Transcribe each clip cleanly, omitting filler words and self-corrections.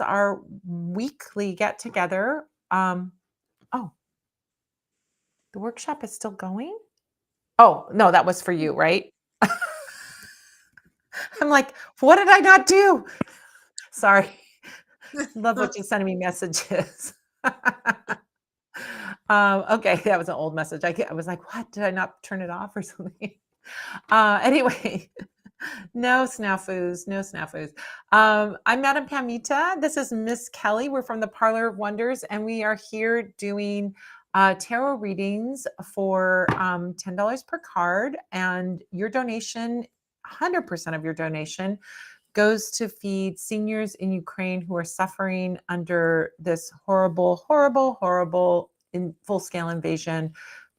Our weekly get together. Oh, the workshop is still going? Oh, no, that was for you, right? I'm like, what did I not do? Sorry. Love what you're sending me messages. Okay, that was an old message. I was like, what? Did I not turn it off or something? Anyway, no snafus, no snafus. I'm Madam Pamita. This is Miss Kelly. We're from the Parlor of Wonders, and we are here doing tarot readings for $10 per card. And your donation, 100% of your donation, goes to feed seniors in Ukraine who are suffering under this horrible, horrible, horrible full-scale invasion.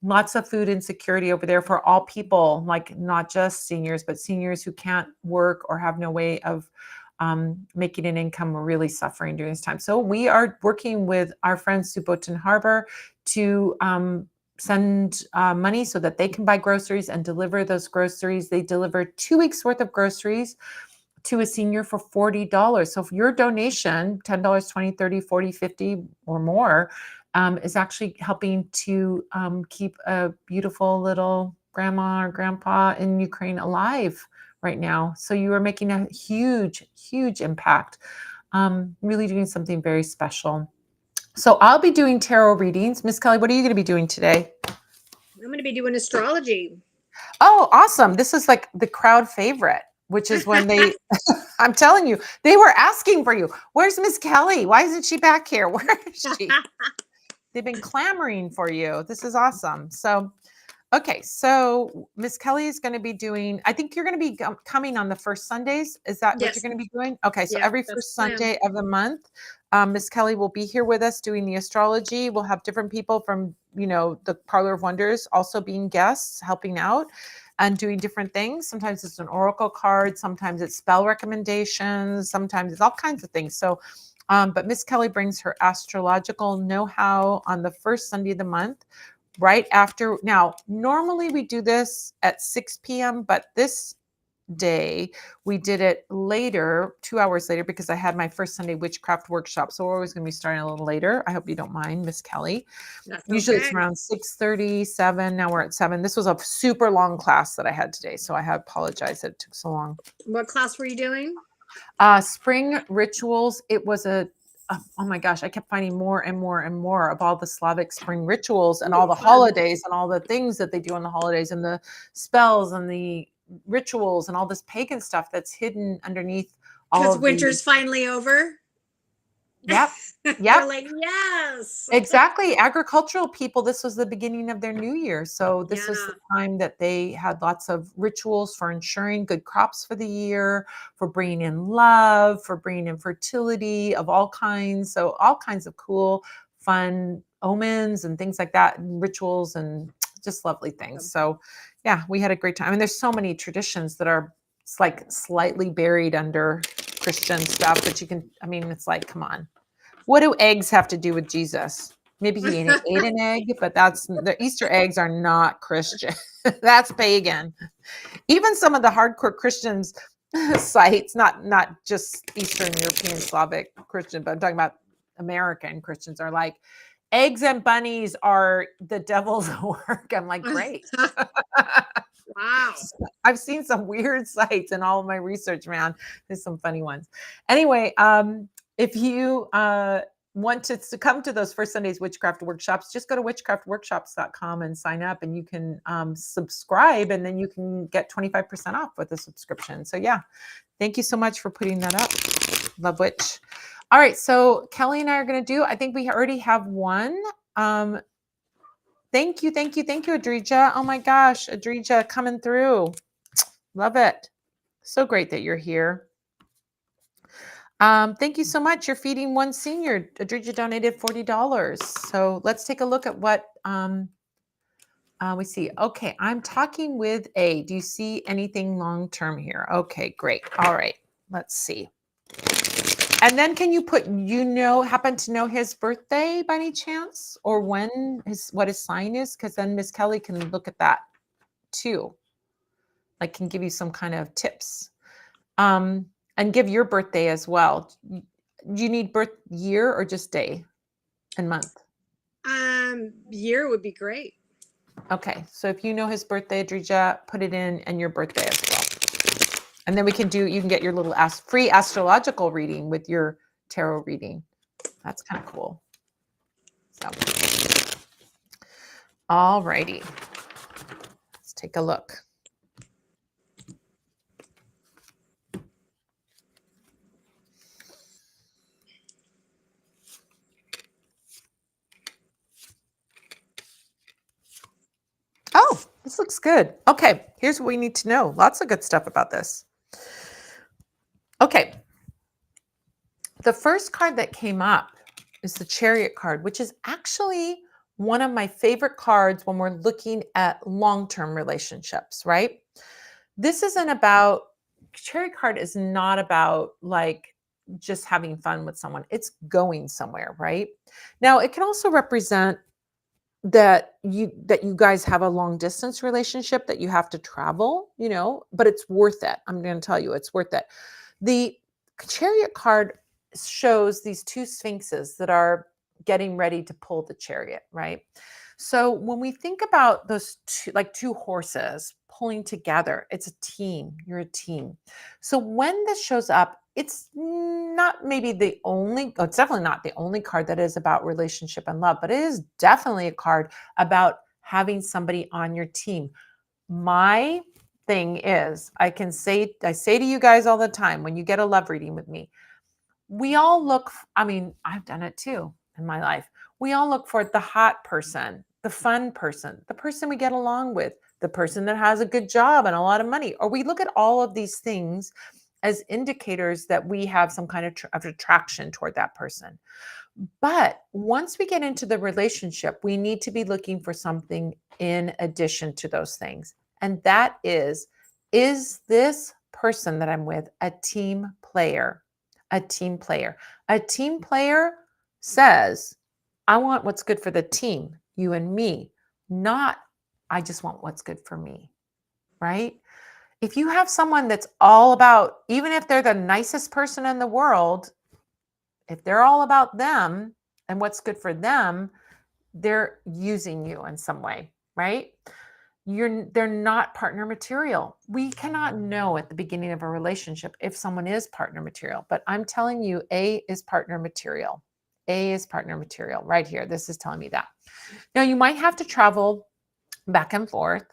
Lots of food insecurity over there for all people, like not just seniors, but seniors who can't work or have no way of making an income, are really suffering during this time. So we are working with our friends Subotin Harbor to send money so that they can buy groceries and deliver those groceries. They deliver 2 weeks worth of groceries to a senior for $40. So if your donation, $10, 20, 30, 40, 50 or more, is actually helping to keep a beautiful little grandma or grandpa in Ukraine alive right now. So you are making a huge, huge impact, really doing something very special. So I'll be doing tarot readings. Miss Kelly, what are you going to be doing today? I'm going to be doing astrology. Oh, awesome. This is like the crowd favorite, which is when they, I'm telling you, they were asking for you. Where's Miss Kelly? Why isn't she back here? Where is she? They've been clamoring for you. This is awesome. So, okay. So Miss Kelly is going to be doing, I think you're going to be coming on the first Sundays. Is that what you're Yes. going to be doing? Okay. So Yeah, every that's first the plan. Sunday of the month, Miss Kelly will be here with us doing the astrology. We'll have different people from, the Parlor of Wonders also being guests, helping out and doing different things. Sometimes it's an oracle card, sometimes it's spell recommendations, sometimes it's all kinds of things. So, but Miss Kelly brings her astrological know-how on the first Sunday of the month, right after. Now, normally we do this at 6 p.m., but this day we did it later, 2 hours later, because I had my first Sunday witchcraft workshop. So we're always going to be starting a little later. I hope you don't mind, Miss Kelly. That's Usually okay. it's around 6:30, 7. Now we're at 7. This was a super long class that I had today, so I apologize that it took so long. What class were you doing? Spring rituals. It was oh my gosh, I kept finding more and more and more of all the Slavic spring rituals and all the Fun. holidays and all the things that they do on the holidays and the spells and the rituals and all this pagan stuff that's hidden underneath all Because of winter's finally over. Yep. They're Yep. like, yes. Exactly. Agricultural people, this was the beginning of their new year. So this was Yeah. the time that they had lots of rituals for ensuring good crops for the year, for bringing in love, for bringing in fertility of all kinds. So all kinds of cool, fun omens and things like that, and rituals and just lovely things. So yeah, we had a great time. I mean, there's so many traditions that are like slightly buried under Christian stuff, but it's like, come on. What do eggs have to do with Jesus? Maybe he ate an egg, but the Easter eggs are not Christian. That's pagan. Even some of the hardcore Christians sites, not just Eastern European Slavic Christian, but I'm talking about American Christians, are like, eggs and bunnies are the devil's work. I'm like, great. Wow. I've seen some weird sites in all of my research, man. There's some funny ones. Anyway, if you want to come to those first Sundays witchcraft workshops, just go to witchcraftworkshops.com and sign up, and you can subscribe, and then you can get 25% off with a subscription. So yeah, thank you so much for putting that up. Love witch. All right, so Kelly and I are going to do, I think we already have one. Thank you, Adrija. Oh my gosh, Adrija coming through. Love it. So great that you're here. Thank you so much. You're feeding one senior. Adrija donated $40. So let's take a look at what we see. Okay, I'm talking with A. Do you see anything long-term here? Okay, great. All right, let's see. And then can you put, happen to know his birthday by any chance? Or what his sign is? Because then Miss Kelly can look at that too. Like, can give you some kind of tips. And give your birthday as well. Do you need birth year or just day and month? Year would be great. Okay, so if you know his birthday, Adrija, put it in and your birthday as well. And then you can get your little free astrological reading with your tarot reading. That's kind of cool. So, all righty. Let's take a look. Oh, this looks good. Okay, here's what we need to know. Lots of good stuff about this. Okay. The first card that came up is the Chariot card, which is actually one of my favorite cards when we're looking at long-term relationships, right? This isn't about, Chariot card is not about like just having fun with someone. It's going somewhere, right? Now, it can also represent that you guys have a long distance relationship that you have to travel, but it's worth it. I'm going to tell you it's worth it. The Chariot card shows these two sphinxes that are getting ready to pull the chariot, right? So when we think about those two, like two horses pulling together, it's a team. You're a team. So when this shows up, it's not maybe the only, oh, it's definitely not the only card that is about relationship and love, but it is definitely a card about having somebody on your team. My thing is, I say to you guys all the time when you get a love reading with me, we all look, I mean, I've done it too in my life. We all look for the hot person, the fun person, the person we get along with, the person that has a good job and a lot of money. Or we look at all of these things as indicators that we have some kind of attraction toward that person. But once we get into the relationship, we need to be looking for something in addition to those things. And that is this person that I'm with a team player? A team player. A team player says, I want what's good for the team, you and me, not I just want what's good for me, right? If you have someone that's all about, even if they're the nicest person in the world, if they're all about them and what's good for them, they're using you in some way, right? They're not partner material. We cannot know at the beginning of a relationship if someone is partner material, but I'm telling you, A is partner material. A is partner material right here. This is telling me that. Now you might have to travel back and forth.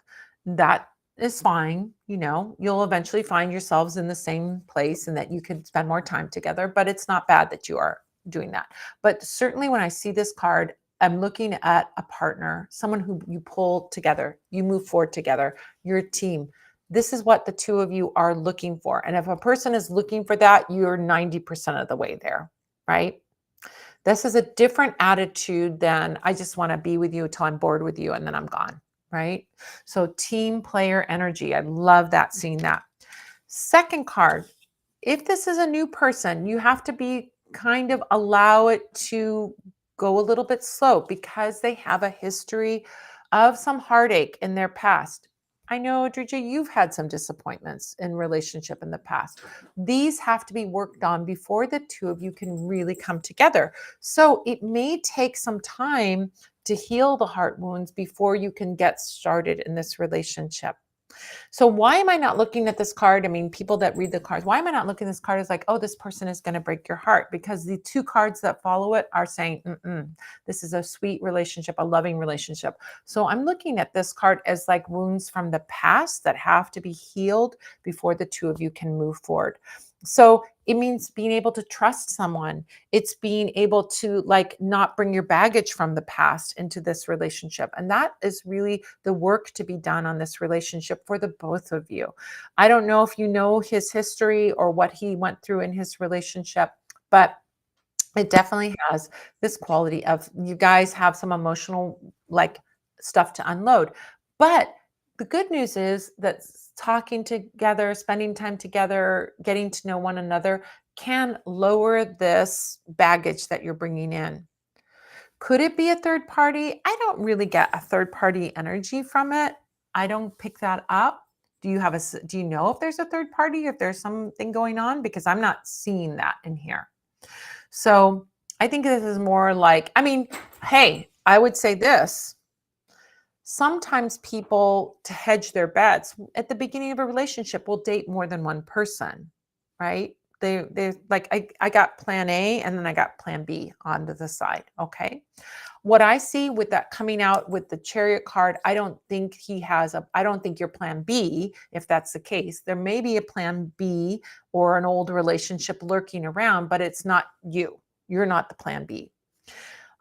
That is fine. You'll eventually find yourselves in the same place and that you can spend more time together, but it's not bad that you are doing that. But certainly when I see this card, I'm looking at a partner, someone who you pull together, you move forward together, you're a team. This is what the two of you are looking for. And if a person is looking for that, you're 90% of the way there, right? This is a different attitude than I just want to be with you until I'm bored with you and then I'm gone, right? So team player energy. I love that, seeing that. Second card, if this is a new person, you have to be kind of allow it to go a little bit slow because they have a history of some heartache in their past. I know, Adrija, you've had some disappointments in relationship in the past. These have to be worked on before the two of you can really come together. So it may take some time to heal the heart wounds before you can get started in this relationship. So why am I not looking at this card? I mean, people that read the cards, why am I not looking at this card as like, oh, this person is going to break your heart? Because the two cards that follow it are saying, this is a sweet relationship, a loving relationship. So I'm looking at this card as like wounds from the past that have to be healed before the two of you can move forward. So it means being able to trust someone. It's being able to like not bring your baggage from the past into this relationship. And that is really the work to be done on this relationship for the both of you. I don't know if you know his history or what he went through in his relationship, but it definitely has this quality of you guys have some emotional like stuff to unload. But the good news is that talking together, spending time together, getting to know one another can lower this baggage that you're bringing in. Could it be a third party? I don't really get a third party energy from it. I don't pick that up. Do you know if there's a third party, if there's something going on? Because I'm not seeing that in here. So I think this is more like, I mean, hey, I would say this. Sometimes people, to hedge their bets at the beginning of a relationship, will date more than one person, right? They like, I got plan A and then I got plan B onto the side. Okay. What I see with that coming out with the chariot card, I don't think your plan B, if that's the case, there may be a plan B or an old relationship lurking around, but it's not you. You're not the plan B.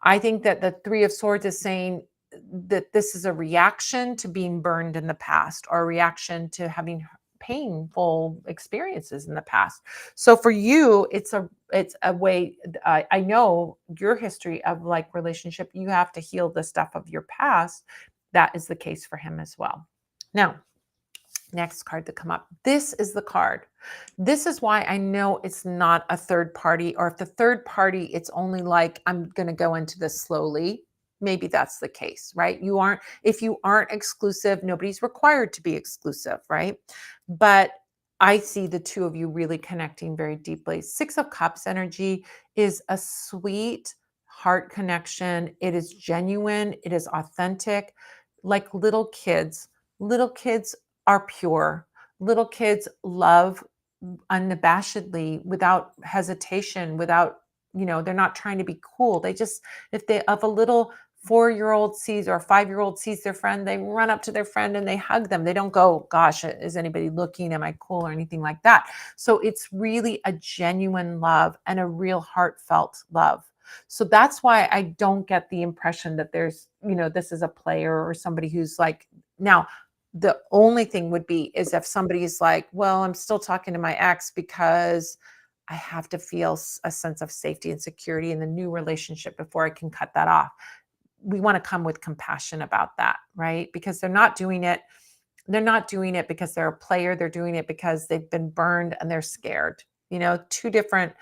I think that the Three of Swords is saying that this is a reaction to being burned in the past, or a reaction to having painful experiences in the past. So for you, it's a way. I know your history of like relationship. You have to heal the stuff of your past. That is the case for him as well. Now, next card to come up. This is the card. This is why I know it's not a third party, or if the third party, it's only like, I'm going to go into this slowly. Maybe that's the case, right? If you aren't exclusive, nobody's required to be exclusive, right? But I see the two of you really connecting very deeply. Six of Cups energy is a sweet heart connection. It is genuine. It is authentic, like little kids. Little kids are pure. Little kids love unabashedly, without hesitation, without, they're not trying to be cool. They just, if a little 4-year old sees, or a 5-year old sees their friend, they run up to their friend and they hug them. They don't go, gosh, is anybody looking? Am I cool? Or anything like that. So it's really a genuine love and a real heartfelt love. So that's why I don't get the impression that there's, this is a player or somebody who's like, now, the only thing would be is if somebody's like, well, I'm still talking to my ex because I have to feel a sense of safety and security in the new relationship before I can cut that off. We want to come with compassion about that, right? Because they're not doing it. They're not doing it because they're a player. They're doing it because they've been burned and they're scared. Two different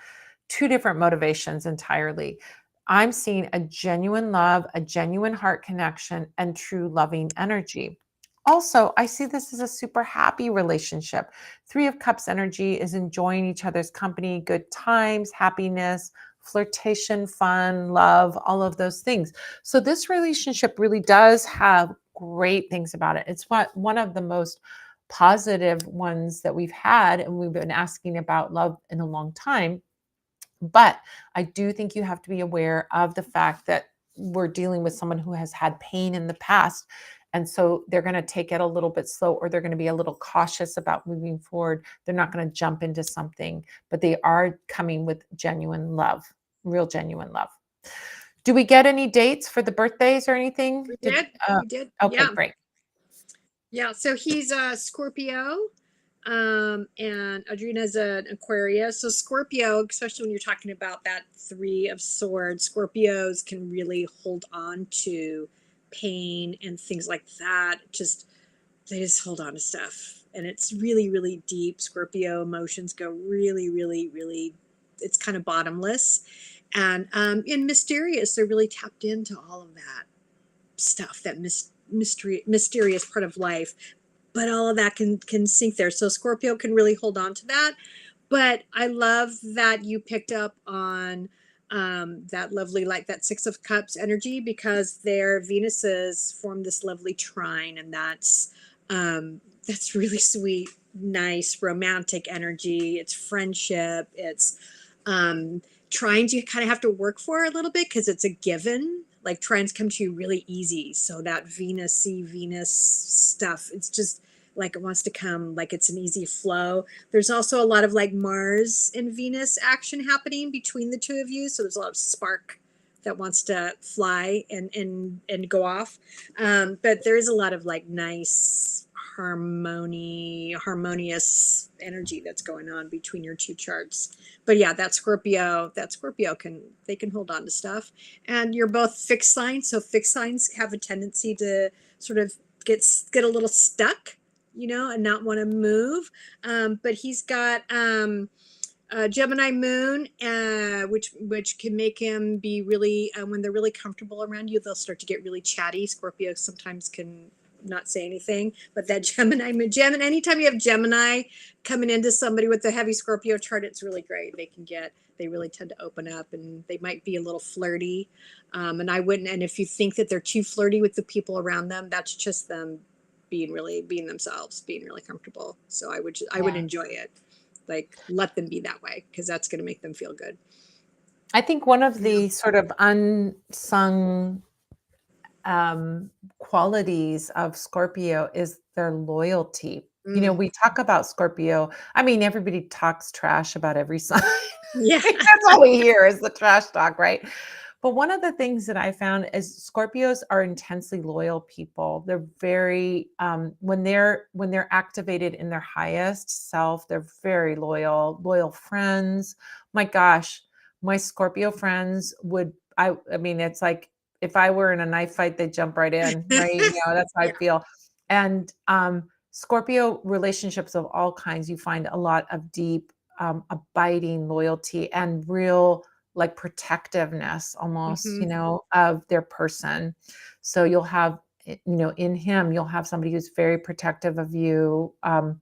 motivations entirely. I'm seeing a genuine love, a genuine heart connection, and true loving energy. Also, I see this as a super happy relationship. Three of Cups energy is enjoying each other's company, good times, happiness, flirtation, fun, love, all of those things. So this relationship really does have great things about it. It's one of the most positive ones that we've had, and we've been asking about love in a long time. But I do think you have to be aware of the fact that we're dealing with someone who has had pain in the past. And so they're going to take it a little bit slow, or they're going to be a little cautious about moving forward. They're not going to jump into something, but they are coming with genuine love, real genuine love. Do we get any dates for the birthdays or anything? We did. We did. Okay, Yeah. great. Yeah. So he's a Scorpio. And Adrina's an Aquarius. So Scorpio, especially when you're talking about that Three of Swords, Scorpios can really hold on to pain and things like that. They just hold on to stuff. And it's really, really deep. Scorpio emotions go really, really, really, it's kind of bottomless. And mysterious. They're really tapped into all of that stuff, that mysterious part of life, but all of that can sink there. So Scorpio can really hold on to that. But I love that you picked up on that lovely, like that Six of Cups energy, because their Venuses form this lovely trine, and that's really sweet, nice, romantic energy. It's friendship. It's trines you kind of have to work for a little bit because it's a given. Like trines come to you really easy. So that Venus stuff, it's just like it wants to come, like it's an easy flow. There's also a lot of like Mars and Venus action happening between the two of you. So there's a lot of spark that wants to fly and go off. But there is a lot of like nice harmonious energy that's going on between your two charts. But yeah, that Scorpio can hold on to stuff. And you're both fixed signs, so fixed signs have a tendency to sort of get a little stuck, and not want to move. But he's got Gemini moon, which can make him be really, when they're really comfortable around you, they'll start to get really chatty. Scorpio sometimes can not say anything. But that Gemini, anytime you have Gemini coming into somebody with a heavy Scorpio chart, it's really great. They really tend to open up, and they might be a little flirty. And if you think that they're too flirty with the people around them, that's just them being themselves, being really comfortable. So I would Yeah. enjoy it. Like, let them be that way, because that's going to make them feel good. I think one of Yeah. the sort of unsung qualities of Scorpio is their loyalty. You know, Mm. we talk about Scorpio. I mean, everybody talks trash about every sign. Yeah. That's all we hear is the trash talk, right? But one of the things that I found is Scorpios are intensely loyal people. They're very when they're activated in their highest self, they're very loyal friends. My gosh, my Scorpio friends would I mean, it's like if I were in a knife fight, they'd jump right in, right? You know, that's how I Yeah. feel. And Scorpio relationships of all kinds, you find a lot of deep, abiding loyalty and real like protectiveness almost, Hmm. you know, of their person. So you'll have, you know, in him, you'll have somebody who's very protective of you, you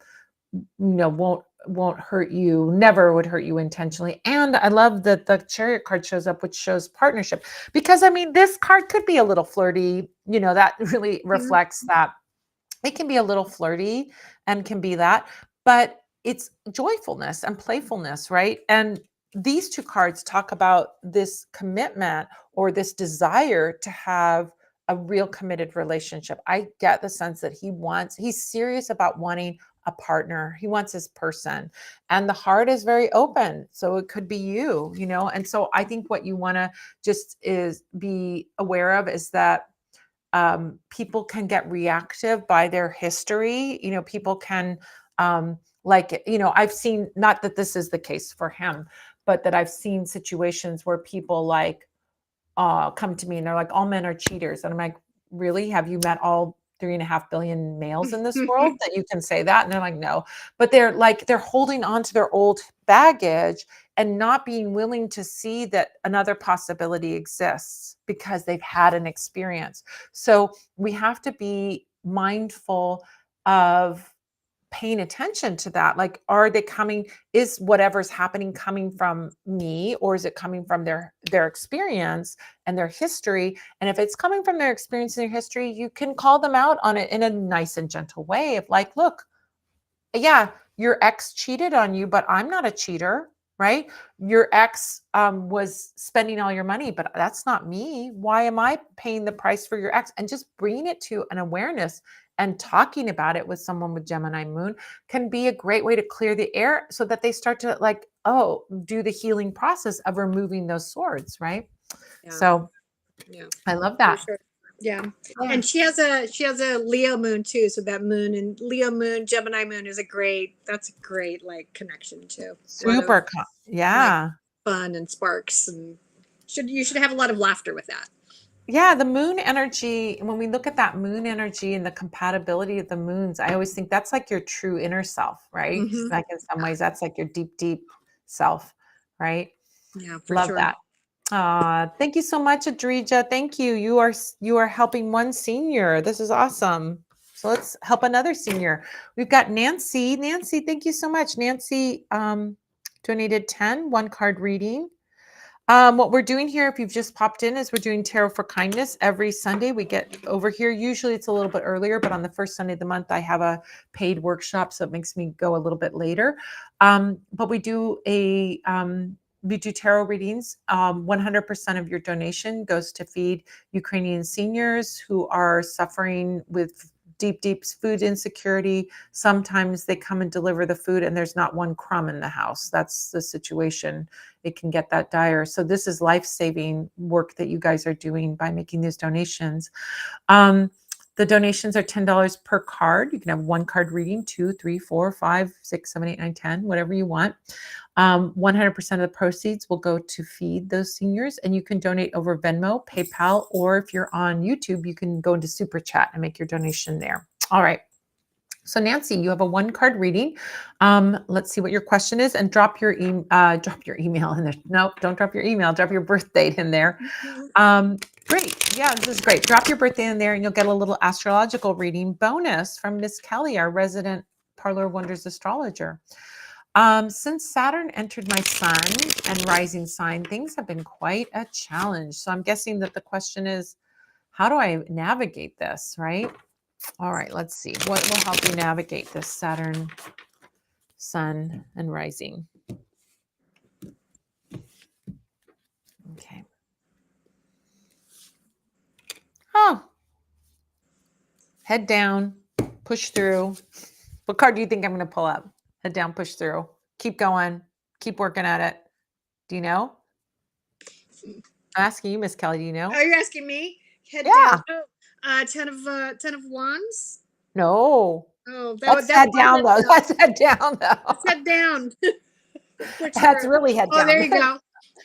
know, won't hurt you, never would hurt you intentionally. And I love that the chariot card shows up, which shows partnership. Because I mean, this card could be a little flirty, you know, that really reflects that it can be a little flirty and can be that, but it's joyfulness and playfulness, right? And these two cards talk about this commitment or this desire to have a real committed relationship. I get the sense that he's serious about wanting a partner. He wants his person. And the heart is very open. So it could be you, you know? And so I think what you want to just is be aware of is that people can get reactive by their history. You know, people can, like, you know, I've seen, not that this is the case for him, but that I've seen situations where people like come to me and they're like, all men are cheaters. And I'm like, really? Have you met all 3.5 billion males in this world that you can say that? And they're like, no. But they're like, they're holding on to their old baggage and not being willing to see that another possibility exists because they've had an experience. So we have to be mindful of paying attention to that. Like, are they coming, is whatever's happening coming from me, or is it coming from their experience and their history? And if it's coming from their experience and their history, you can call them out on it in a nice and gentle way of like, look, yeah, your ex cheated on you, but I'm not a cheater, right? Your ex was spending all your money, but that's not me. Why am I paying the price for your ex? And just bringing it to an awareness and talking about it with someone with Gemini moon can be a great way to clear the air so that they start to like, oh, do the healing process of removing those swords, right? Yeah. So Yeah. I love For that. sure. Yeah. Yeah. And she has a Leo moon too. So that moon and Leo moon, Gemini moon that's a great like connection too. A lot of like Yeah. fun and sparks, and you should have a lot of laughter with that. Yeah, the moon energy, when we look at that moon energy and the compatibility of the moons, I always think that's like your true inner self, right? Hmm. Like in some ways, that's like your deep, deep self, right? Yeah, for Love sure. that. Thank you so much, Adrija. Thank you. You are helping one senior. This is awesome. So let's help another senior. We've got Nancy. Nancy, thank you so much. Nancy donated 10, one card reading. What we're doing here, if you've just popped in, is we're doing Tarot for Kindness every Sunday. We get over here. Usually it's a little bit earlier, but on the first Sunday of the month, I have a paid workshop, so it makes me go a little bit later. But we do tarot readings. 100% of your donation goes to feed Ukrainian seniors who are suffering with deep, deep food insecurity. Sometimes they come and deliver the food and there's not one crumb in the house. That's the situation. It can get that dire. So this is life-saving work that you guys are doing by making these donations. The donations are $10 per card. You can have one card reading, 2, 3, 4, 5, 6, 7, 8, 9, 10, whatever you want. 100% of the proceeds will go to feed those seniors, and you can donate over Venmo, PayPal, or if you're on YouTube, you can go into Super Chat and make your donation there. All right. So Nancy, you have a one card reading. Let's see what your question is, and drop your email in there. Nope, don't drop your email. Drop your birth date in there. Great. Yeah, this is great. Drop your birthday in there and you'll get a little astrological reading bonus from Miss Kelly, our resident Parlor of Wonders astrologer. Since Saturn entered my sun and rising sign, things have been quite a challenge. So I'm guessing that the question is, how do I navigate this, right? All right, let's see. What will help you navigate this Saturn, sun, and rising? Okay. Oh, head down, push through. What card do you think I'm going to pull up? Head down, push through. Keep going. Keep working at it. Do you know? I'm asking you, Miss Kelly. Do you know? Oh, you're asking me? Head Yeah. down. Oh, 10 of wands. No. Oh, That's that's head why down head though. down. That's head down though. Let's head down. Which That's word? really head Oh, there down. you go. At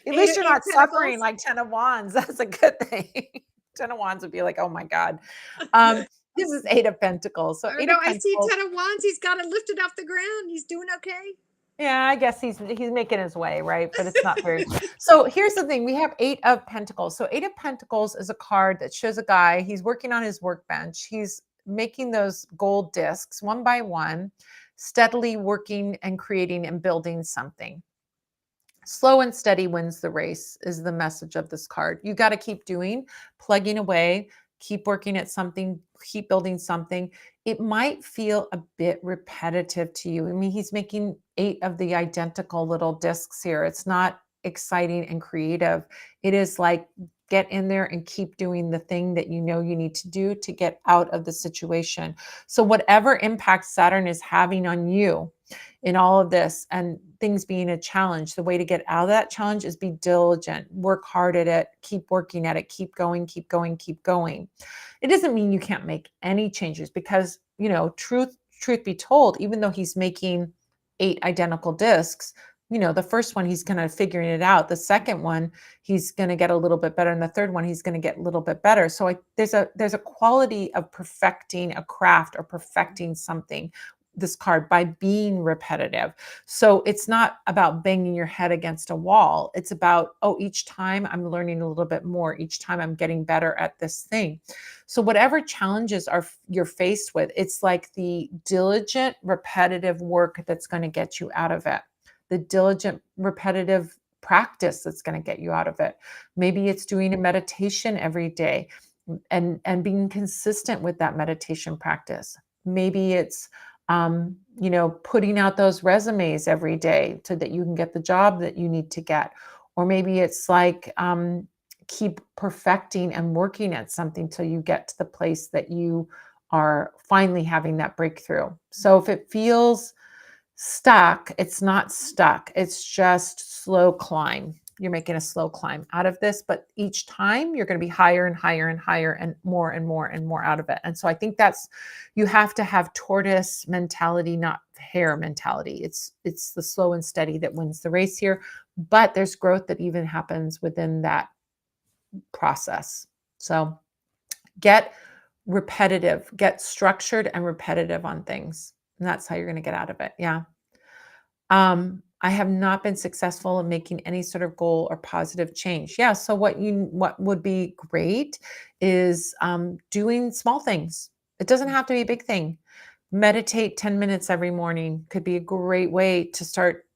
Eight, least you're eight of not suffering Pentacles. like 10 of Wands. That's a good thing. 10 of Wands would be like, oh my God. This is 8 of Pentacles. So Oh 8 no, of I see Pentacles. 10 of wands. He's got it lifted off the ground. He's doing okay. Yeah, I guess he's making his way, right? But it's not very. So here's the thing: we have 8 of Pentacles. So 8 of Pentacles is a card that shows a guy. He's working on his workbench. He's making those gold discs one by one, steadily working and creating and building something. Slow and steady wins the race is the message of this card. You got to keep doing, plugging away, keep working at something, keep building something. It might feel a bit repetitive to you. I mean, he's making 8 of the identical little discs here. It's not exciting and creative. It is like get in there and keep doing the thing that you know you need to do to get out of the situation. So whatever impact Saturn is having on you, in all of this and things being a challenge, the way to get out of that challenge is be diligent, work hard at it, keep working at it, keep going, keep going, keep going. It doesn't mean you can't make any changes because, truth be told, even though he's making 8 identical discs, the first one he's kind of figuring it out. The second one he's going to get a little bit better, and the third one he's going to get a little bit better. So there's a quality of perfecting a craft or perfecting something this card by being repetitive. So it's not about banging your head against a wall. It's about, each time I'm learning a little bit more. Each time I'm getting better at this thing. So whatever challenges you're faced with, it's like the diligent, repetitive work that's going to get you out of it. The diligent, repetitive practice that's going to get you out of it. Maybe it's doing a meditation every day and being consistent with that meditation practice. Maybe it's putting out those resumes every day so that you can get the job that you need to get. Or maybe it's like keep perfecting and working at something till you get to the place that you are finally having that breakthrough. So if it feels stuck, it's not stuck. It's just slow climb. You're making a slow climb out of this, but each time you're going to be higher and higher and higher and more and more and more out of it. And so I think you have to have tortoise mentality, not hare mentality. It's the slow and steady that wins the race here, but there's growth that even happens within that process. So get repetitive, get structured and repetitive on things. And that's how you're going to get out of it. Yeah. I have not been successful in making any sort of goal or positive change. Yeah. So what would be great is doing small things. It doesn't have to be a big thing. Meditate 10 minutes every morning could be a great way to start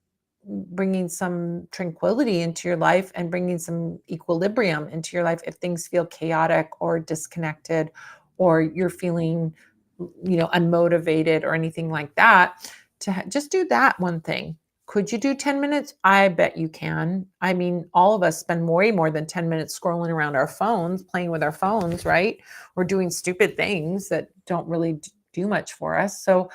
bringing some tranquility into your life and bringing some equilibrium into your life if things feel chaotic or disconnected or you're feeling unmotivated or anything like that. Just do that one thing. Could you do 10 minutes? I bet you can. I mean, all of us spend way more than 10 minutes scrolling around our phones, playing with our phones, right? We're doing stupid things that don't really do much for us. So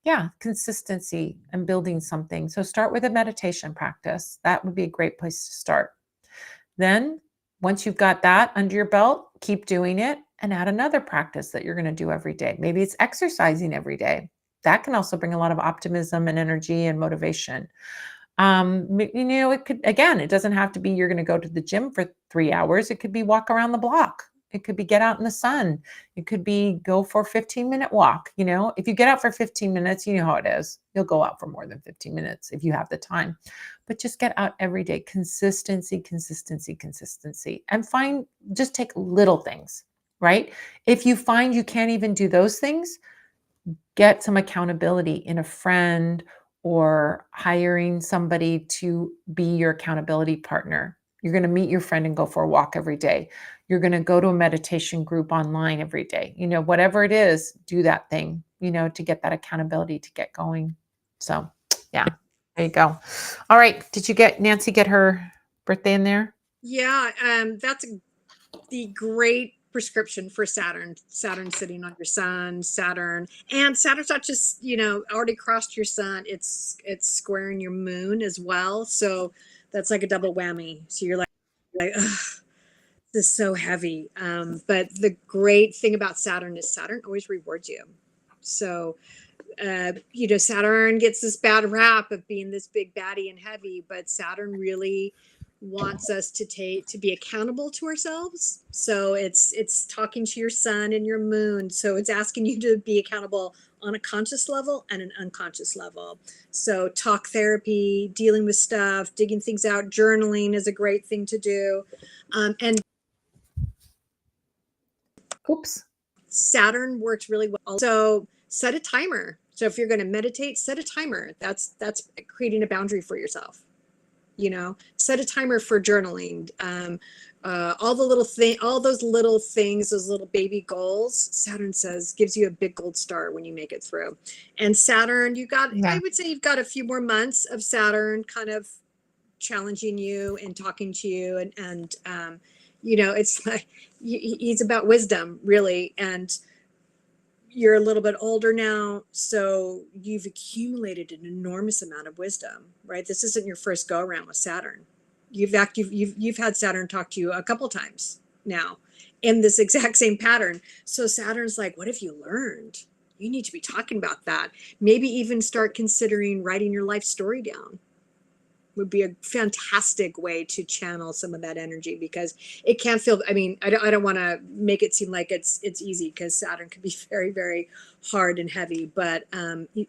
yeah, consistency and building something. So start with a meditation practice. That would be a great place to start. Then once you've got that under your belt, keep doing it and add another practice that you're going to do every day. Maybe it's exercising every day. That can also bring a lot of optimism and energy and motivation. It could, again, it doesn't have to be you're going to go to the gym for 3 hours. It could be walk around the block. It could be get out in the sun. It could be go for a 15-minute walk. If you get out for 15 minutes, you know how it is. You'll go out for more than 15 minutes if you have the time. But just get out every day. Consistency, consistency, consistency. And just take little things, right? If you find you can't even do those things, get some accountability in a friend or hiring somebody to be your accountability partner. You're going to meet your friend and go for a walk every day. You're going to go to a meditation group online every day. Whatever it is, do that thing, to get that accountability to get going. So, yeah, there you go. All right. Did you get Nancy get her birthday in there? Yeah, that's the great prescription for Saturn. Saturn sitting on your sun, and Saturn's not just, already crossed your sun, it's squaring your moon as well. So that's like a double whammy. So you're like, ugh, this is so heavy. But the great thing about Saturn is Saturn always rewards you. So Saturn gets this bad rap of being this big baddie and heavy, but Saturn really wants us to be accountable to ourselves. So it's talking to your sun and your moon. So it's asking you to be accountable on a conscious level and an unconscious level. So talk therapy, dealing with stuff, digging things out, journaling is a great thing to do. And Oops. Saturn works really well. So set a timer. So if you're going to meditate, set a timer. That's creating a boundary for yourself. Set a timer for journaling. All those little things, those little baby goals. Saturn says gives you a big gold star when you make it through. And Saturn, I would say you've got a few more months of Saturn kind of challenging you and talking to you, and it's like he's about wisdom, really. And you're a little bit older now, so you've accumulated an enormous amount of wisdom, right? This isn't your first go around with Saturn. You've had Saturn talk to you a couple times now in this exact same pattern. So Saturn's like, what have you learned? You need to be talking about that. Maybe even start considering writing your life story down. Would be a fantastic way to channel some of that energy, because it can feel, I don't want to make it seem like it's easy, because Saturn can be very, very hard and heavy, but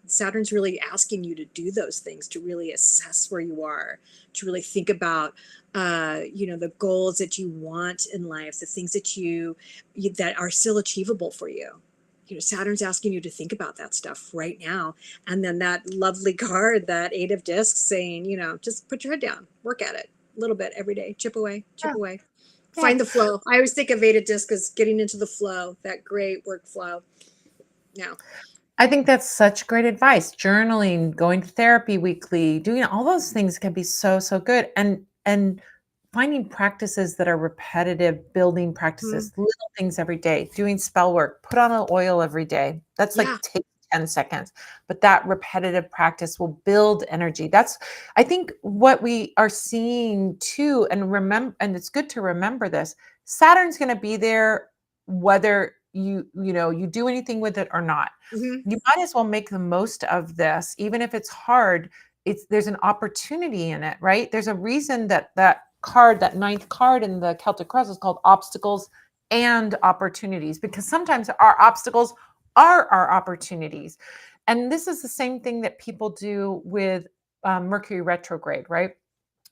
Saturn's really asking you to do those things, to really assess where you are, to really think about the goals that you want in life, the things that are still achievable for you. Saturn's asking you to think about that stuff right now. And then that lovely card, that 8 of discs, saying, just put your head down, work at it a little bit every day, chip away, Yeah. find the flow. I always think of 8 of discs as getting into the flow, that great workflow. Yeah. I think that's such great advice. Journaling, going to therapy weekly, doing all those things can be so, so good. And finding practices that are repetitive, building practices, little things every day, doing spell work, put on an oil every day. That's like take 10 seconds, but that repetitive practice will build energy. That's, I think, what we are seeing too. And it's good to remember this. Saturn's going to be there whether you do anything with it or not. You might as well make the most of this, even if it's hard. There's an opportunity in it, right? There's a reason that card, that 9th card in the Celtic Cross, is called obstacles and opportunities, because sometimes our obstacles are our opportunities. And this is the same thing that people do with Mercury retrograde, right?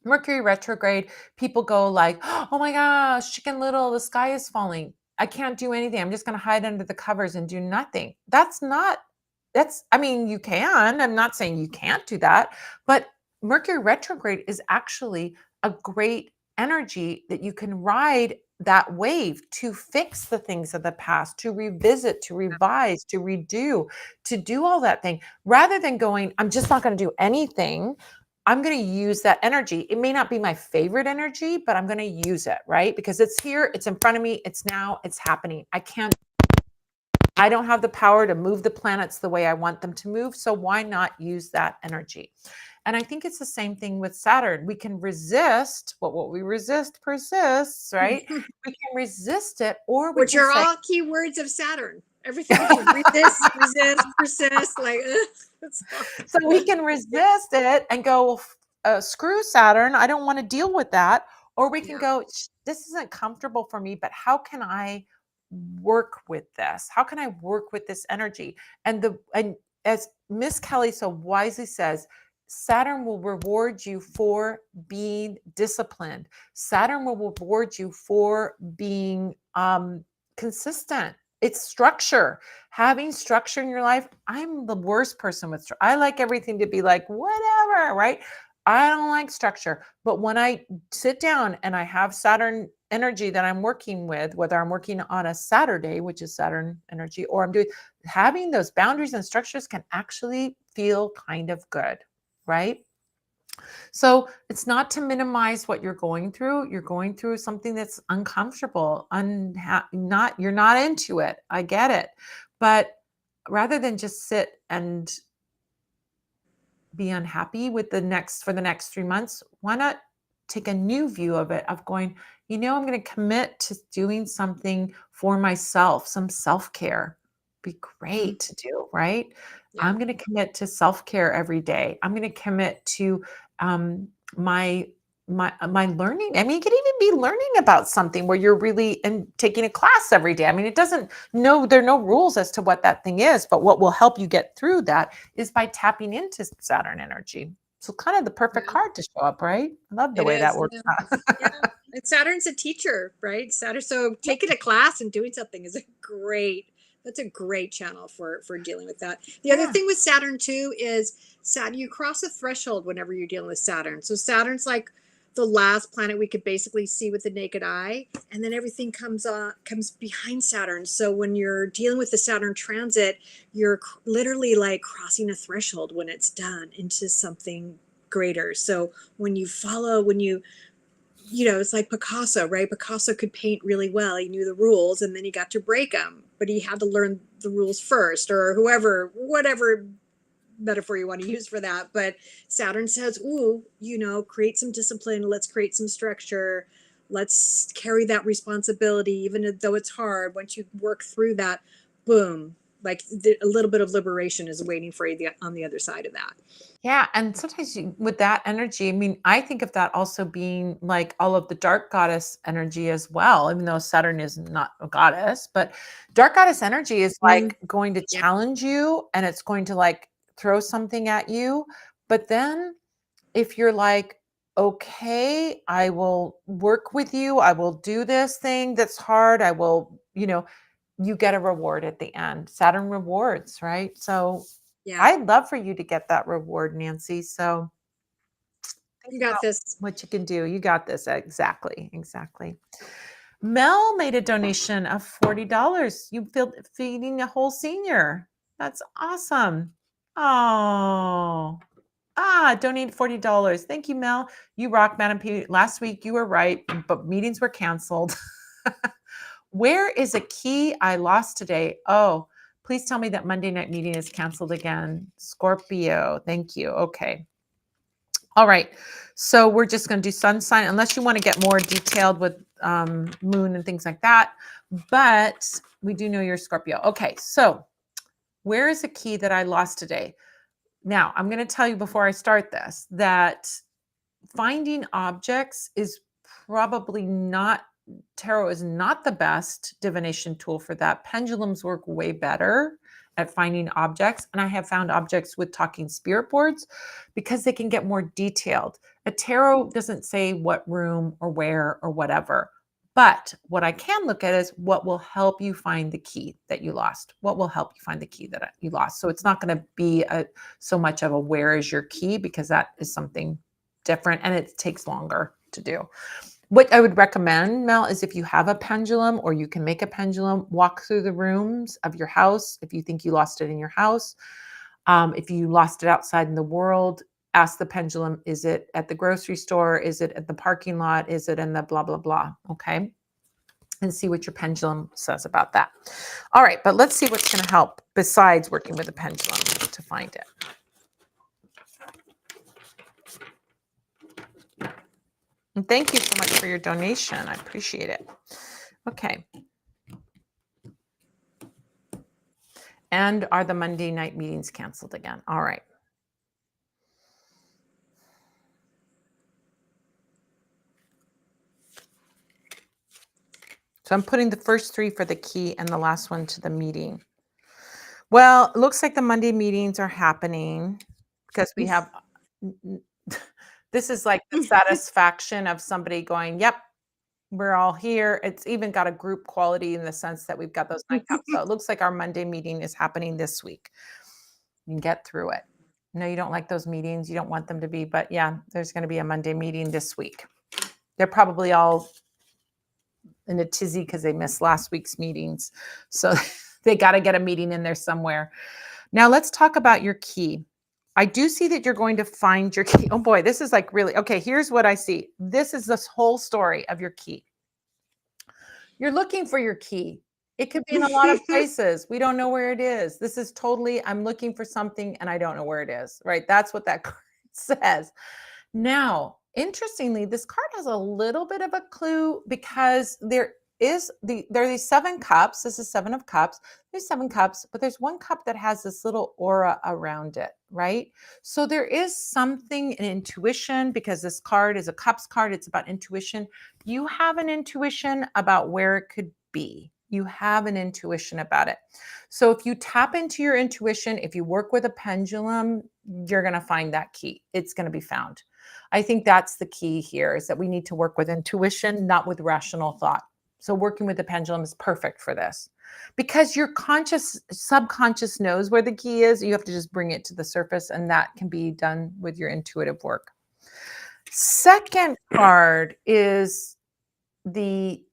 Mercury retrograde, people go like, oh my gosh, Chicken Little, the sky is falling. I can't do anything. I'm just going to hide under the covers and do nothing. You can. I'm not saying you can't do that, but Mercury retrograde is actually a great energy that you can ride that wave to fix the things of the past, to revisit, to revise, to redo, to do all that thing, rather than going, I'm just not going to do anything. I'm going to use that energy. It may not be my favorite energy, but I'm going to use it, right? Because it's here, it's in front of me, it's now, it's happening. I don't have the power to move the planets the way I want them to move. So why not use that energy? And I think it's the same thing with Saturn. We can resist, but what we resist persists, right? We can resist it, or which are all keywords of Saturn. Everything that you resist, persist, like. So we can resist it and go, screw Saturn. I don't want to deal with that. Or we can Yeah. go, this isn't comfortable for me, but how can I work with this? How can I work with this energy? And as Miss Kelly so wisely says, Saturn will reward you for being disciplined. Saturn will reward you for being consistent. It's structure. Having structure in your life. I'm the worst person with structure. I like everything to be like whatever, right? I don't like structure. But when I sit down and I have Saturn energy that I'm working with, whether I'm working on a Saturday, which is Saturn energy, or I'm doing having those boundaries and structures can actually feel kind of good, right? So it's not to minimize what you're going through. You're going through something that's uncomfortable, not you're not into it. I get it. But rather than just sit and be unhappy with for the next 3 months, why not take a new view of it, of going, I'm going to commit to doing something for myself, some self-care. Be Mhm. great to do, right? Yeah. I'm going to commit to self-care every day. I'm going to commit to um, my my learning. I mean, you could even be learning about something where you're really and taking a class every day. I mean, it doesn't no there are no rules as to what that thing is, but what will help you get through that is by tapping into Saturn energy. So kind of the perfect Yeah. card to show up, right? I love the It way that is. works Yeah. out. Yeah. And Saturn's a teacher, right? Saturn. So taking a class and doing something is that's a great channel for dealing with that. The other Yeah. thing with Saturn too is Saturn, you cross a threshold whenever you're dealing with Saturn. So Saturn's like the last planet we could basically see with the naked eye, and then everything comes behind Saturn. So when you're dealing with the Saturn transit, you're literally like crossing a threshold when it's done into something greater. So when it's like Picasso, right? Picasso could paint really well. He knew the rules and then he got to break them, but he had to learn the rules first, or whatever metaphor you want to use for that. But Saturn says, ooh, create some discipline. Let's create some structure. Let's carry that responsibility, even though it's hard. Once you work through that, boom, like a little bit of liberation is waiting for you on the other side of that. Yeah, and sometimes with that energy, I mean, I think of that also being like all of the dark goddess energy as well, even though Saturn is not a goddess, but dark goddess energy is Mm, like going to yeah. challenge you and it's going to like throw something at you. But then if you're like, okay, I will work with you, I will do this thing that's hard, I will, you get a reward at the end. Saturn rewards, right? So Yeah. I'd love for you to get that reward, Nancy. So think You got about this. what you can do. You got this. Exactly. Exactly. Mel made a donation of $40. You feel feeding a whole senior. That's awesome. Oh, donate $40. Thank you, Mel. You rock, Madam P. Last week you were right, but meetings were canceled. Where is a key I lost today? Oh, please tell me that Monday night meeting is canceled again. Scorpio. Thank you. Okay. All right. So we're just going to do sun sign, unless you want to get more detailed with moon and things like that. But we do know you're Scorpio. Okay. So where is a key that I lost today? Now, I'm going to tell you before I start this that finding objects is probably not tarot is not the best divination tool for that. Pendulums work way better at finding objects, and I have found objects with talking spirit boards because they can get more detailed. A tarot doesn't say what room or where or whatever. But what I can look at is what will help you find the key that you lost. What will help you find the key that you lost? So it's not going to be so much of a where is your key, because that is something different and it takes longer to do. What I would recommend, Mel, is if you have a pendulum or you can make a pendulum, walk through the rooms of your house. If you think you lost it in your house, if you lost it outside in the world, ask the pendulum, is it at the grocery store? Is it at the parking lot? Is it in the blah, blah, blah? Okay. And see what your pendulum says about that. All right. But let's see what's going to help besides working with a pendulum to find it. And thank you so much for your donation. I appreciate it. Okay. And are the Monday night meetings canceled again? All right. So I'm putting the first 3 for the key and the last one to the meeting. Well, it looks like the Monday meetings are happening because we have this is like the satisfaction of somebody going, "Yep, we're all here." It's even got a group quality in the sense that we've got those 9 cups. So it looks like our Monday meeting is happening this week. You can get through it. No, you don't like those meetings. You don't want them to be, but yeah, there's going to be a Monday meeting this week. They're probably all in a tizzy because they missed last week's meetings. So they got to get a meeting in there somewhere. Now let's talk about your key. I do see that you're going to find your key. Oh boy, this is like really, okay, here's what I see. This is this whole story of your key. You're looking for your key. It could be in a lot of places. We don't know where it is. This is totally, I'm looking for something and I don't know where it is, right? That's what that card says. Now, interestingly, this card has a little bit of a clue because there are these 7 cups. This is 7 of cups. There's 7 cups, but there's one cup that has this little aura around it, right? So there is something in intuition because this card is a cups card. It's about intuition. You have an intuition about where it could be. You have an intuition about it. So if you tap into your intuition, if you work with a pendulum, you're going to find that key. It's going to be found. I think that's the key here is that we need to work with intuition, not with rational thought. So working with the pendulum is perfect for this because your subconscious knows where the key is. You have to just bring it to the surface and that can be done with your intuitive work. Second card is the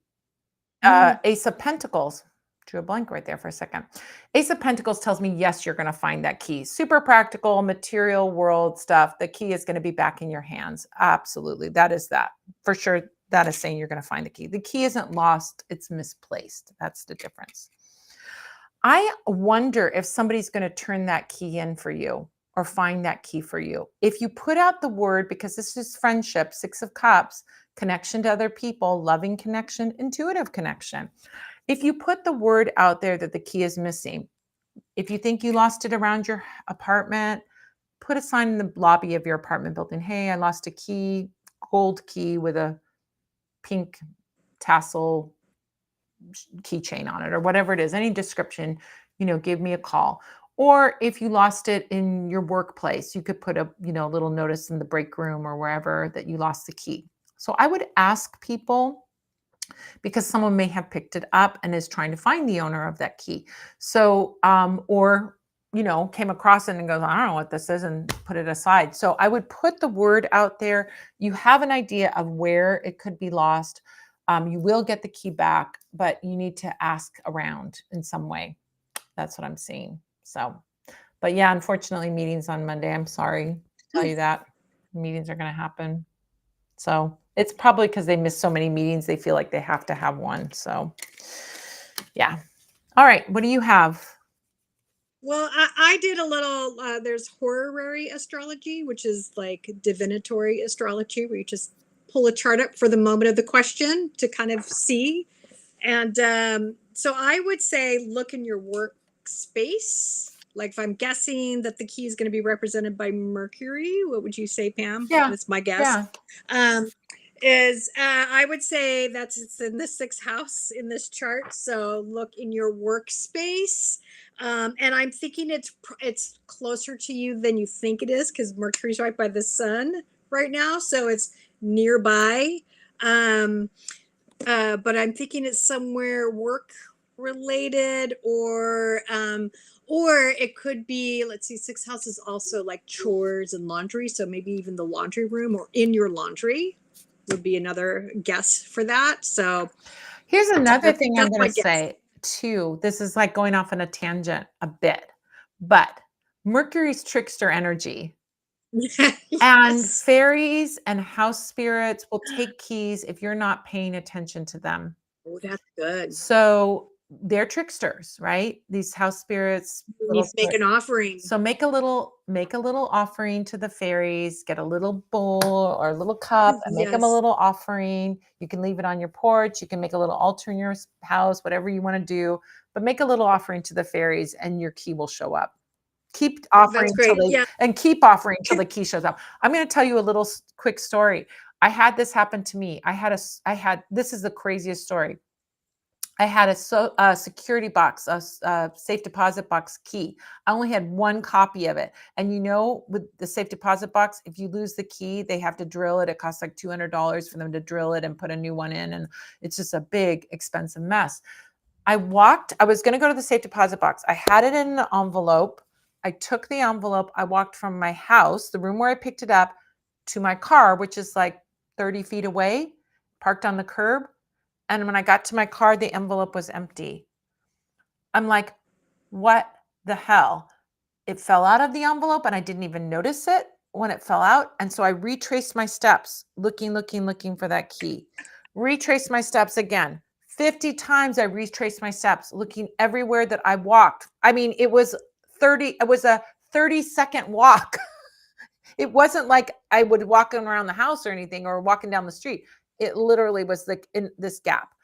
Ace of Pentacles. Drew a blank right there for a second. Ace of Pentacles tells me, yes, you're going to find that key. Super practical, material world stuff. The key is going to be back in your hands. Absolutely. That is that. For sure, that is saying you're going to find the key. The key isn't lost. It's misplaced. That's the difference. I wonder if somebody's going to turn that key in for you or find that key for you. If you put out the word, because this is friendship, 6 of Cups, connection to other people, loving connection, intuitive connection. If you put the word out there that the key is missing, if you think you lost it around your apartment, put a sign in the lobby of your apartment building. Hey, I lost a key, gold key with a pink tassel keychain on it or whatever it is, any description, give me a call. Or if you lost it in your workplace, you could put a, little notice in the break room or wherever that you lost the key. So I would ask people because someone may have picked it up and is trying to find the owner of that key. So, or, came across it and goes, I don't know what this is and put it aside. So I would put the word out there. You have an idea of where it could be lost. You will get the key back, but you need to ask around in some way. That's what I'm seeing. So, but yeah, unfortunately, meetings on Monday. I'm sorry to tell you that meetings are going to happen. So it's probably because they miss so many meetings, they feel like they have to have one. So yeah. All right. What do you have? Well, I did a little, there's horary astrology, which is like divinatory astrology, where you just pull a chart up for the moment of the question to kind of see. And so I would say look in your workspace. Like if I'm guessing that the key is going to be represented by Mercury, what would you say, Pam? Yeah. That's my guess. Yeah. I would say it's in the 6th house in this chart. So look in your workspace. And I'm thinking it's closer to you than you think it is because Mercury's right by the sun right now, so it's nearby. But I'm thinking it's somewhere work related, or it could be, let's see, 6th house is also like chores and laundry, so maybe even the laundry room or in your laundry would be another guess for that. So here's another thing I'm that's going my to guess. say too. This is like going off on a tangent a bit, but Mercury's trickster energy. And Yes. fairies and house spirits will take keys if you're not paying attention to them. Oh, that's good. So they're tricksters, right? These house spirits. You need to make an offering. So make a little offering to the fairies, get a little bowl or a little cup and make them a Yes. little offering. You can leave it on your porch. You can make a little altar in your house, whatever you want to do, but make a little offering to the fairies and your key will show up. Keep offering That's great. and keep offering until the key shows up. I'm going to tell you a little quick story. I had this happen to me. This is the craziest story. I had a security box, a safe deposit box key. I only had one copy of it. And with the safe deposit box, if you lose the key, they have to drill it. It costs like $200 for them to drill it and put a new one in. And it's just a big, expensive mess. I was going to go to the safe deposit box. I had it in an envelope. I took the envelope. I walked from my house, the room where I picked it up, to my car, which is like 30 feet away, parked on the curb. And when I got to my car, the envelope was empty. I'm like, what the hell? It fell out of the envelope and I didn't even notice it when it fell out. And so I retraced my steps, looking for that key. Retraced my steps again. 50 times I retraced my steps, looking everywhere that I walked. I mean, it was a 30-second walk. It wasn't like I would walk around the house or anything or walking down the street. It literally was like in this gap.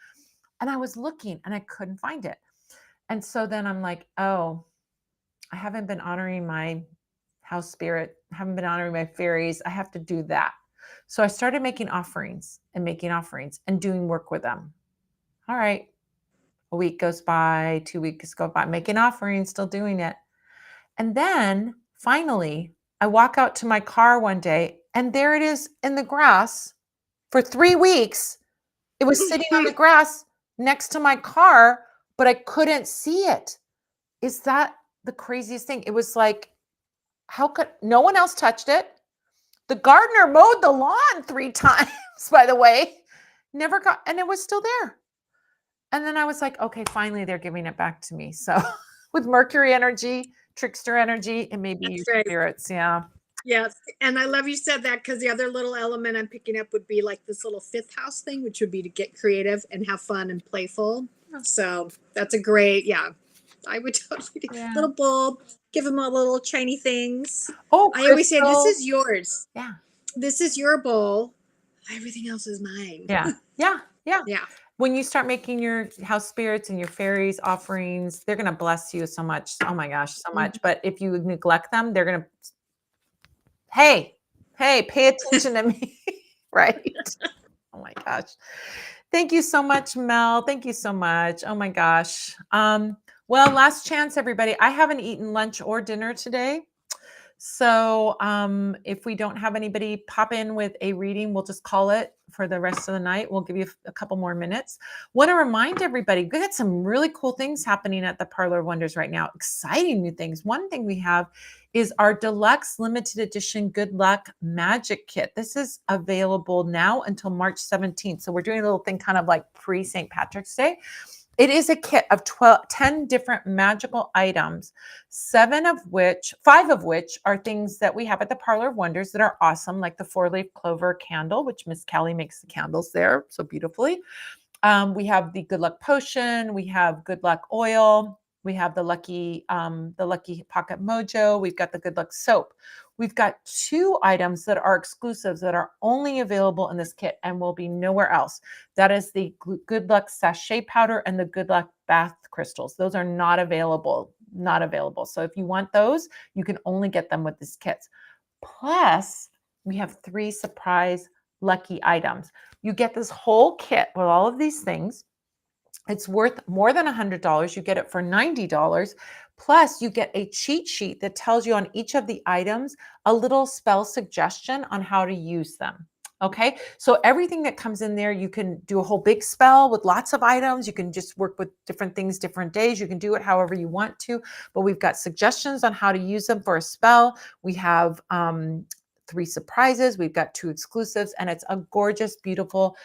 And I was looking and I couldn't find it. And so then I'm like, oh, I haven't been honoring my house spirit, I haven't been honoring my fairies. I have to do that. So I started making offerings and doing work with them. All right. A week goes by, 2 weeks go by, making offerings, still doing it. And then finally, I walk out to my car one day and there it is in the grass for 3 weeks. It was sitting on the grass next to my car, but I couldn't see it. Is that the craziest thing? It was like, how could no one else touched it? The gardener mowed the lawn 3 times, by the way, never got, and it was still there. And then I was like, okay, finally they're giving it back to me. So with Mercury energy, trickster energy, it may be That's your right. spirits. Yeah. Yes. And I love you said that, because the other little element I'm picking up would be like this little fifth house thing, which would be to get creative and have fun and playful. Yeah. So that's a great, yeah. I would totally do Yeah. little bulb, give them all little shiny things. Oh, I always say, this crystals. is yours. Yeah. This is your bowl. Everything else is mine. Yeah. Yeah. Yeah. Yeah. When you start making your house spirits and your fairies offerings, they're going to bless you so much. Oh my gosh, so much. But if you neglect them, they're going to, hey, pay attention to me. Right. Oh my gosh. Thank you so much, Mel. Thank you so much. Oh my gosh. Well, last chance, everybody. I haven't eaten lunch or dinner today. So if we don't have anybody pop in with a reading, we'll just call it for the rest of the night. We'll give you a couple more minutes. Want to remind everybody, we got some really cool things happening at the Parlor of Wonders right now. Exciting new things. One thing we have is our deluxe limited edition Good Luck Magic Kit. This is available now until March 17th. So we're doing a little thing kind of like pre-St. Patrick's Day. It is a kit of 10 different magical items, 5 of which are things that we have at the Parlor of Wonders that are awesome, like the 4-leaf clover candle, which Miss Kelly makes the candles there so beautifully. We have the Good Luck Potion. We have Good Luck Oil. We have the Lucky Pocket Mojo. We've got the Good Luck Soap. We've got 2 items that are exclusives that are only available in this kit and will be nowhere else. That is the Good Luck Sachet Powder and the Good Luck Bath Crystals. Those are not available. So if you want those, you can only get them with this kit. Plus, we have 3 surprise lucky items. You get this whole kit with all of these things. It's worth more than $100. You get it for $90. Plus, you get a cheat sheet that tells you on each of the items a little spell suggestion on how to use them. Okay, so everything that comes in there, you can do a whole big spell with lots of items. You can just work with different things, different days. You can do it however you want to, but we've got suggestions on how to use them for a spell. We have 3 surprises. We've got 2 exclusives, and it's a gorgeous, beautiful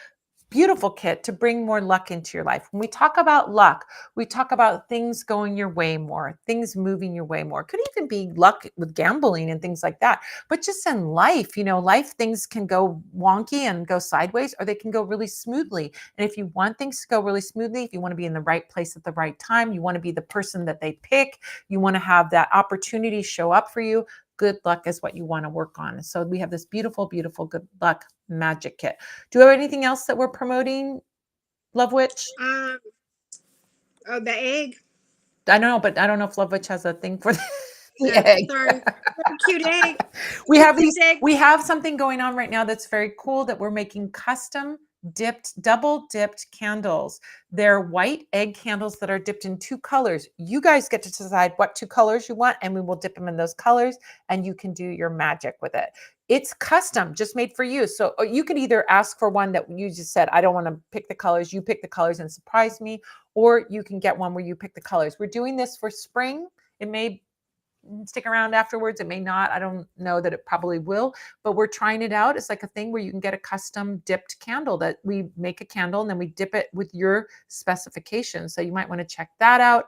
kit to bring more luck into your life. When we talk about luck, we talk about things going your way more, things moving your way more. Could even be luck with gambling and things like that. But just in life, life things can go wonky and go sideways, or they can go really smoothly. And if you want things to go really smoothly, if you want to be in the right place at the right time, you want to be the person that they pick, you want to have that opportunity show up for you, Good Luck is what you want to work on. So we have this beautiful, beautiful Good Luck Magic Kit. Do you have anything else that we're promoting, Love Witch? Oh, the egg. I don't know, but I don't know if Love Witch has a thing for the Yeah, egg. sorry. Cute egg. We have Cute egg. we have something going on right now that's very cool that we're making custom double dipped candles. They're white egg candles that are dipped in 2 colors. You guys get to decide what 2 colors you want, and we will dip them in those colors, and you can do your magic with it. It's custom, just made for you. So you could either ask for one that you just said, I don't want to pick the colors. You pick the colors and surprise me, or you can get one where you pick the colors. We're doing this for spring. It may stick around afterwards. It may not. I don't know that it probably will, but we're trying it out. It's like a thing where you can get a custom dipped candle that we make a candle and then we dip it with your specifications. So you might want to check that out.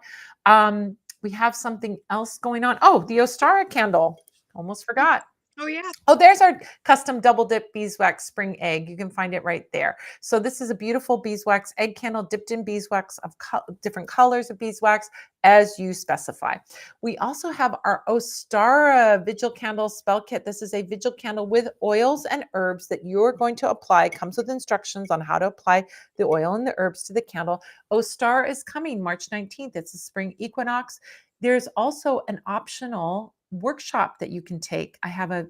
We have something else going on. Oh, the Ostara candle. Almost forgot. Oh yeah. Oh, there's our custom double dip beeswax spring egg. You can find it right there. So this is a beautiful beeswax egg candle dipped in beeswax of different colors of beeswax as you specify. We also have our Ostara Vigil Candle Spell Kit. This is a vigil candle with oils and herbs that you're going to apply. It comes with instructions on how to apply the oil and the herbs to the candle. Ostara is coming March 19th. It's a spring equinox. There's also an optional workshop that you can take. I have a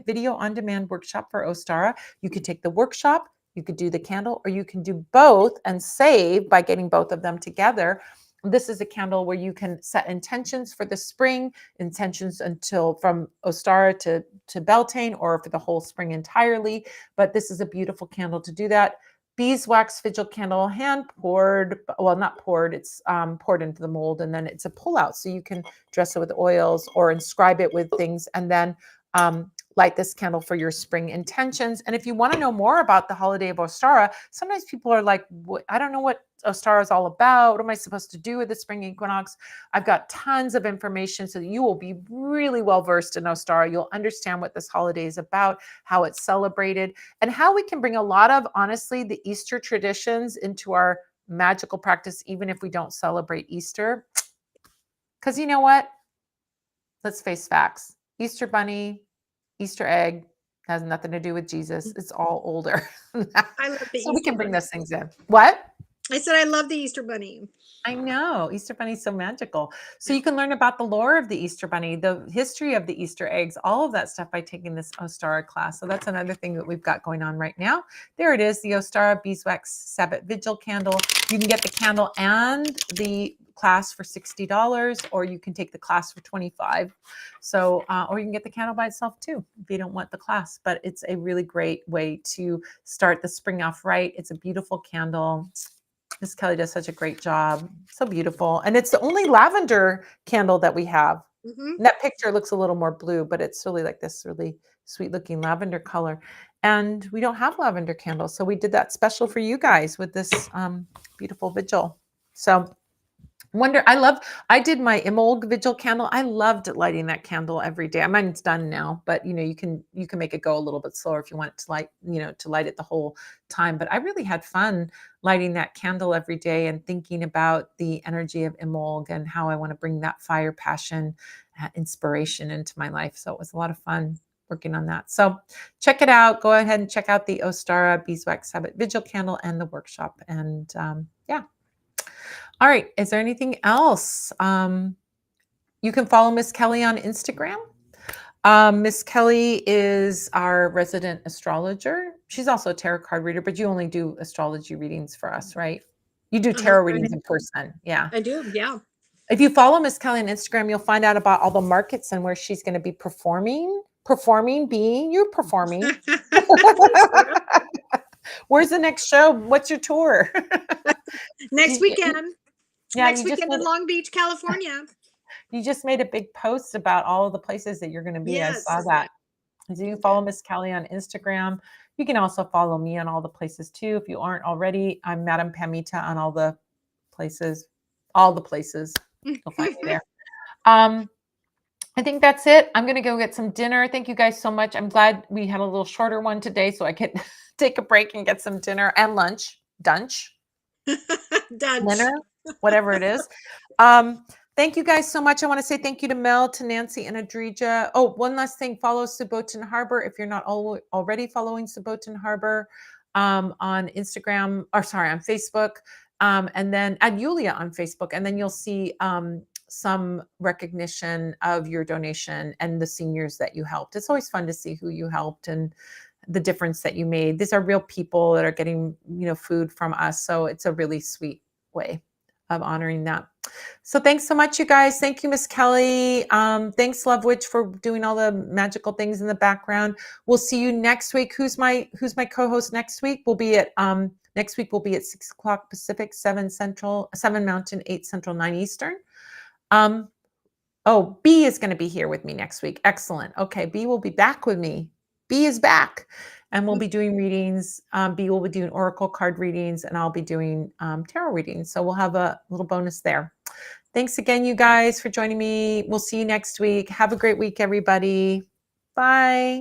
video on demand workshop for Ostara. You could take the workshop, you could do the candle, or you can do both and save by getting both of them together. This is a candle where you can set intentions for the spring, intentions until from Ostara to Beltane, or for the whole spring entirely. But this is a beautiful candle to do that. Beeswax vigil candle, hand poured, well, not poured, it's poured into the mold, and then it's a pull out. So you can dress it with oils or inscribe it with things, and then light this candle for your spring intentions. And if you want to know more about the holiday of Ostara, sometimes people are like, I don't know what Ostara is all about. What am I supposed to do with the spring equinox? I've got tons of information so that you will be really well versed in Ostara. You'll understand what this holiday is about, how it's celebrated, and how we can bring a lot of, honestly, the Easter traditions into our magical practice, even if we don't celebrate Easter. Because you know what? Let's face facts. Easter bunny, Easter egg has nothing to do with Jesus. It's all older. I love the So we Easter can bring bunny. those things in. What? I said I love the Easter bunny. I know. Easter bunny is so magical. So you can learn about the lore of the Easter bunny, the history of the Easter eggs, all of that stuff by taking this Ostara class. So that's another thing that we've got going on right now. There it is, the Ostara Beeswax Sabbath Vigil candle. You can get the candle and the class for $60, or you can take the class for $25. So, or you can get the candle by itself too, if you don't want the class. But it's a really great way to start the spring off right. It's a beautiful candle. Miss Kelly does such a great job. So beautiful. And it's the only lavender candle that we have. Mm-hmm. And that picture looks a little more blue, but it's really like this really sweet looking lavender color. And we don't have lavender candles. So we did that special for you guys with this beautiful vigil. So I did my Imolg vigil candle. I loved lighting that candle every day. Mine's done now, but you can make it go a little bit slower if you want it to light it the whole time. But I really had fun lighting that candle every day and thinking about the energy of Imolg and how I want to bring that fire, passion, inspiration into my life. So it was a lot of fun working on that. So check it out. Go ahead and check out the Ostara Beeswax Sabbath Vigil candle and the workshop. And yeah. All right. Is there anything else? You can follow Miss Kelly on Instagram. Miss Kelly is our resident astrologer. She's also a tarot card reader, but you only do astrology readings for us, right? You do tarot readings in person. Yeah. I do. Yeah. If you follow Miss Kelly on Instagram, you'll find out about all the markets and where she's going to be performing. You're performing. Where's the next show? What's your tour? Next weekend. Yeah, Next weekend in Long Beach, California. You just made a big post about all of the places that you're going to be. Yes. I saw that. So you can follow Miss Kelly on Instagram. You can also follow me on all the places too. If you aren't already, I'm Madam Pamita on all the places. All the places. You'll find me there. I think that's it. I'm going to go get some dinner. Thank you guys so much. I'm glad we had a little shorter one today so I could take a break and get some dinner and lunch. Dunch. Dinner, whatever it is. Thank you guys so much. I want to say thank you to Mel, to Nancy, and Adrija. Oh, one last thing. Follow Subotin Harbor if you're not already following Subotin Harbor on Instagram, or sorry, on Facebook. And then add Yulia on Facebook. And then you'll see some recognition of your donation and the seniors that you helped. It's always fun to see who you helped and the difference that you made. These are real people that are getting, food from us. So it's a really sweet way of honoring that. So thanks so much, you guys. Thank you, Miss Kelly. Thanks, Love Witch, for doing all the magical things in the background. We'll see you next week. Who's my co-host next week? We'll be at next week. We'll be at 6:00 Pacific, 7 Central, 7 Mountain, 8 Central, 9 Eastern. Oh, B is going to be here with me next week. Excellent. Okay, B will be back with me. B is back, and we'll be doing readings. B will be doing oracle card readings, and I'll be doing tarot readings. So we'll have a little bonus there. Thanks again, you guys, for joining me. We'll see you next week. Have a great week, everybody. Bye.